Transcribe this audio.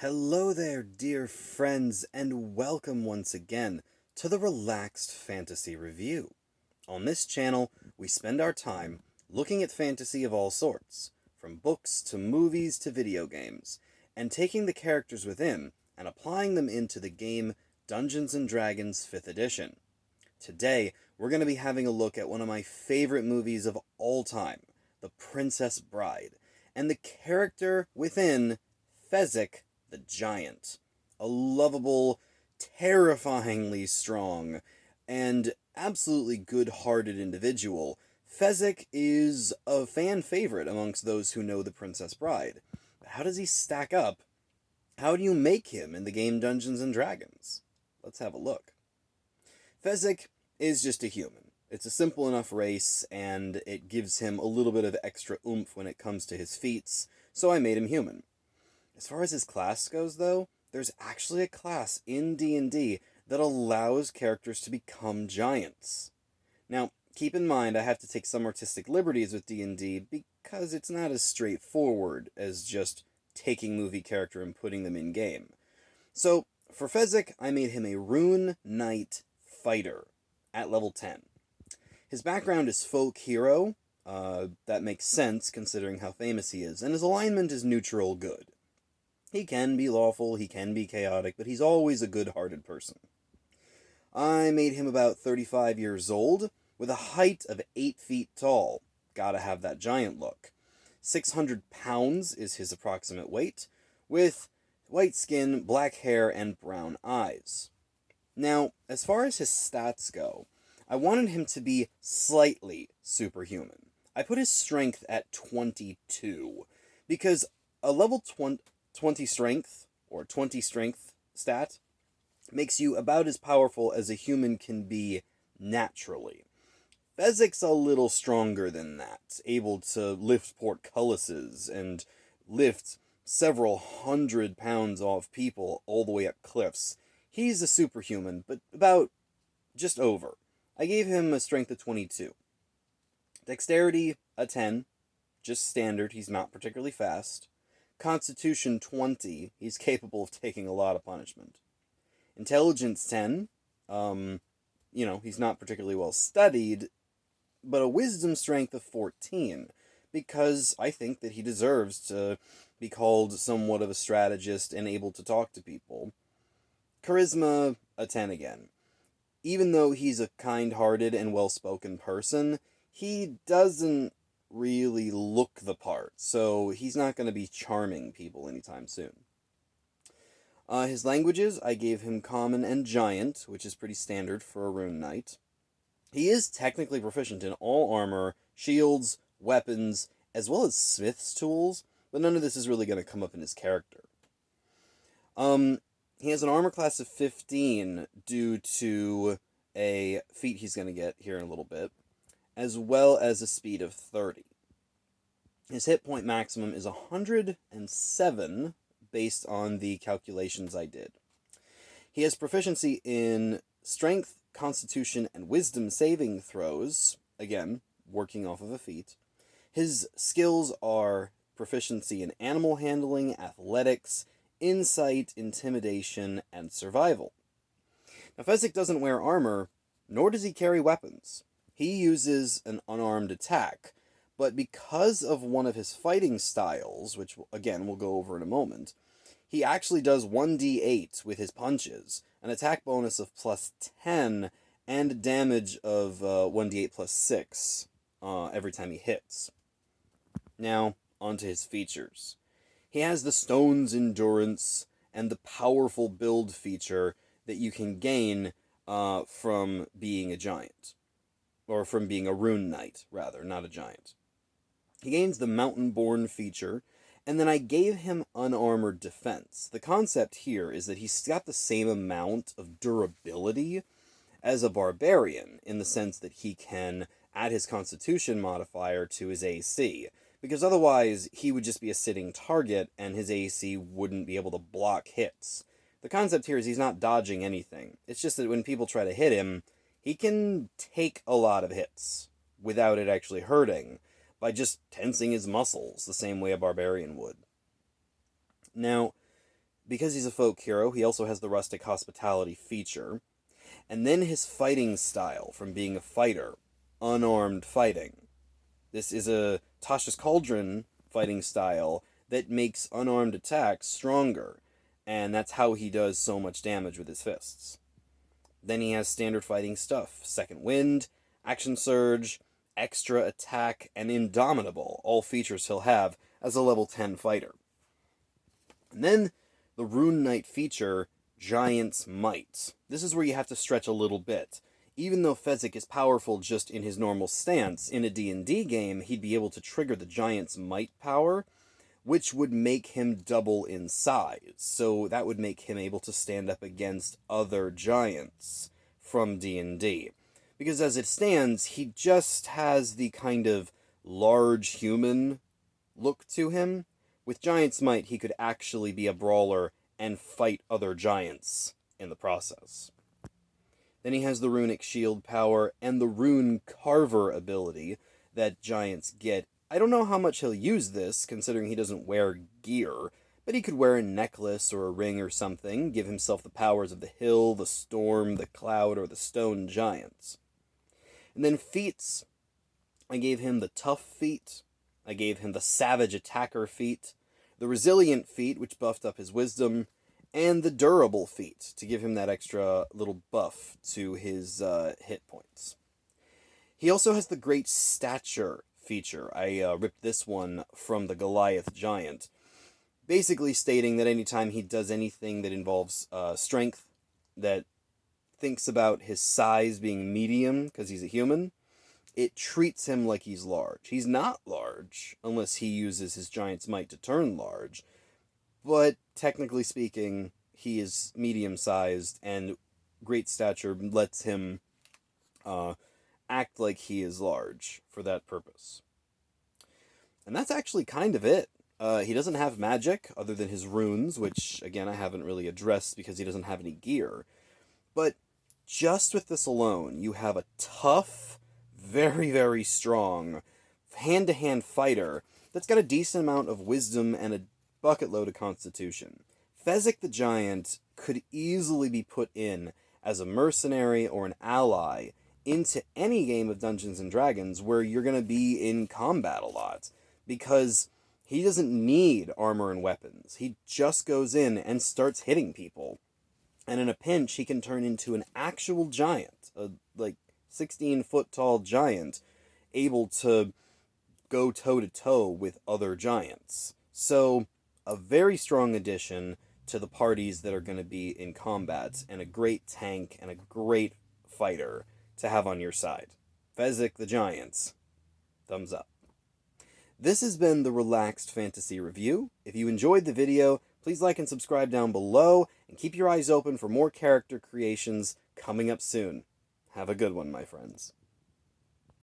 Hello there, dear friends, and welcome once again to the Relaxed Fantasy Review. On this channel, we spend our time looking at fantasy of all sorts, from books to movies to video games, and taking the characters within and applying them into the game Dungeons & Dragons 5th Edition. Today, we're going to be having a look at one of my favorite movies of all time, The Princess Bride, and the character within Fezzik the Giant. A lovable, terrifyingly strong, and absolutely good-hearted individual. Fezzik is a fan favorite amongst those who know The Princess Bride. But how does he stack up? How do you make him in the game Dungeons & Dragons? Let's have a look. Fezzik is just a human. It's a simple enough race, and it gives him a little bit of extra oomph when it comes to his feats, so I made him human. As far as his class goes, though, there's actually a class in D&D that allows characters to become giants. Now, keep in mind I have to take some artistic liberties with D&D because it's not as straightforward as just taking movie character and putting them in-game. So, for Fezzik, I made him a Rune Knight Fighter at level 10. His background is folk hero. That makes sense considering how famous he is, and his alignment is neutral good. He can be lawful, he can be chaotic, but he's always a good-hearted person. I made him about 35 years old, with a height of 8 feet tall. Gotta have that giant look. 600 pounds is his approximate weight, with white skin, black hair, and brown eyes. Now, as far as his stats go, I wanted him to be slightly superhuman. I put his strength at 22, because a level 20 strength, or 20 strength stat, makes you about as powerful as a human can be naturally. Fezzik's a little stronger than that, able to lift portcullises and lift several 100 pounds off people all the way up cliffs. He's a superhuman, but about just over. I gave him a strength of 22. Dexterity, a 10. Just standard, he's not particularly fast. Constitution 20, he's capable of taking a lot of punishment. Intelligence 10, he's not particularly well studied, but a wisdom strength of 14, because I think that he deserves to be called somewhat of a strategist and able to talk to people. Charisma, a 10 again. Even though he's a kind-hearted and well-spoken person, he doesn't really look the part, so he's not going to be charming people anytime soon. His languages, I gave him Common and Giant, which is pretty standard for a Rune Knight. He is technically proficient in all armor, shields, weapons, as well as smith's tools, but none of this is really going to come up in his character. He has an armor class of 15 due to a feat he's going to get here in a little bit, as well as a speed of 30. His hit point maximum is 107 based on the calculations I did. He has proficiency in strength, constitution, and wisdom saving throws, again, working off of a feat. His skills are proficiency in animal handling, athletics, insight, intimidation, and survival. Now, Fezzik doesn't wear armor, nor does he carry weapons. He uses an unarmed attack, but because of one of his fighting styles, which, again, we'll go over in a moment, he actually does 1d8 with his punches, an attack bonus of plus 10, and damage of 1d8 plus 6 every time he hits. Now, onto his features. He has the Stone's Endurance and the powerful build feature that you can gain from being a giant. Or from being a Rune Knight, rather, not a giant. He gains the Mountain-Born feature, and then I gave him Unarmored Defense. The concept here is that he's got the same amount of durability as a Barbarian, in the sense that he can add his Constitution modifier to his AC, because otherwise he would just be a sitting target, and his AC wouldn't be able to block hits. The concept here is he's not dodging anything. It's just that when people try to hit him, he can take a lot of hits without it actually hurting by just tensing his muscles the same way a barbarian would. Now, Because he's a folk hero, he also has the rustic hospitality feature. And then his fighting style, from being a fighter, unarmed fighting. This is a Tasha's Cauldron fighting style that makes unarmed attacks stronger, and that's how he does so much damage with his fists. Then he has standard fighting stuff: Second Wind, Action Surge, Extra Attack, and Indomitable, all features he'll have as a level 10 fighter. And then the Rune Knight feature, Giant's Might. This is where you have to stretch a little bit. Even though Fezzik is powerful just in his normal stance, in a D&D game, he'd be able to trigger the Giant's Might power, which would make him double in size. So that would make him able to stand up against other giants from D&D. Because as it stands, he just has the kind of large human look to him. With Giant's Might, he could actually be a brawler and fight other giants in the process. Then he has the Runic Shield power and the Rune Carver ability that giants get. I don't know how much he'll use this, considering he doesn't wear gear, but he could wear a necklace or a ring or something, give himself the powers of the hill, the storm, the cloud, or the stone giants. And then feats. I gave him the tough feat. I gave him the savage attacker feat, the resilient feat, which buffed up his wisdom, and the durable feat, to give him that extra little buff to his hit points. He also has the great stature feature. I ripped this one from the Goliath Giant, basically stating that anytime he does anything that involves strength, that thinks about his size being medium, because he's a human, it treats him like he's large. He's not large, unless he uses his Giant's Might to turn large, but technically speaking, he is medium-sized, and great stature lets him act like he is large for that purpose. And that's actually kind of it. He doesn't have magic, other than his runes, which, again, I haven't really addressed because he doesn't have any gear. But just with this alone, you have a tough, very, very strong, hand-to-hand fighter that's got a decent amount of wisdom and a bucket load of constitution. Fezzik the Giant could easily be put in as a mercenary or an ally into any game of Dungeons & Dragons where you're going to be in combat a lot, because he doesn't need armor and weapons. He just goes in and starts hitting people. And in a pinch, he can turn into an actual giant, a 16-foot-tall giant, able to go toe-to-toe with other giants. So, a very strong addition to the parties that are going to be in combat, and a great tank and a great fighter to have on your side. Fezzik the Giant, thumbs up. This has been the Relaxed Fantasy Review. If you enjoyed the video, please like and subscribe down below, and keep your eyes open for more character creations coming up soon. Have a good one, my friends.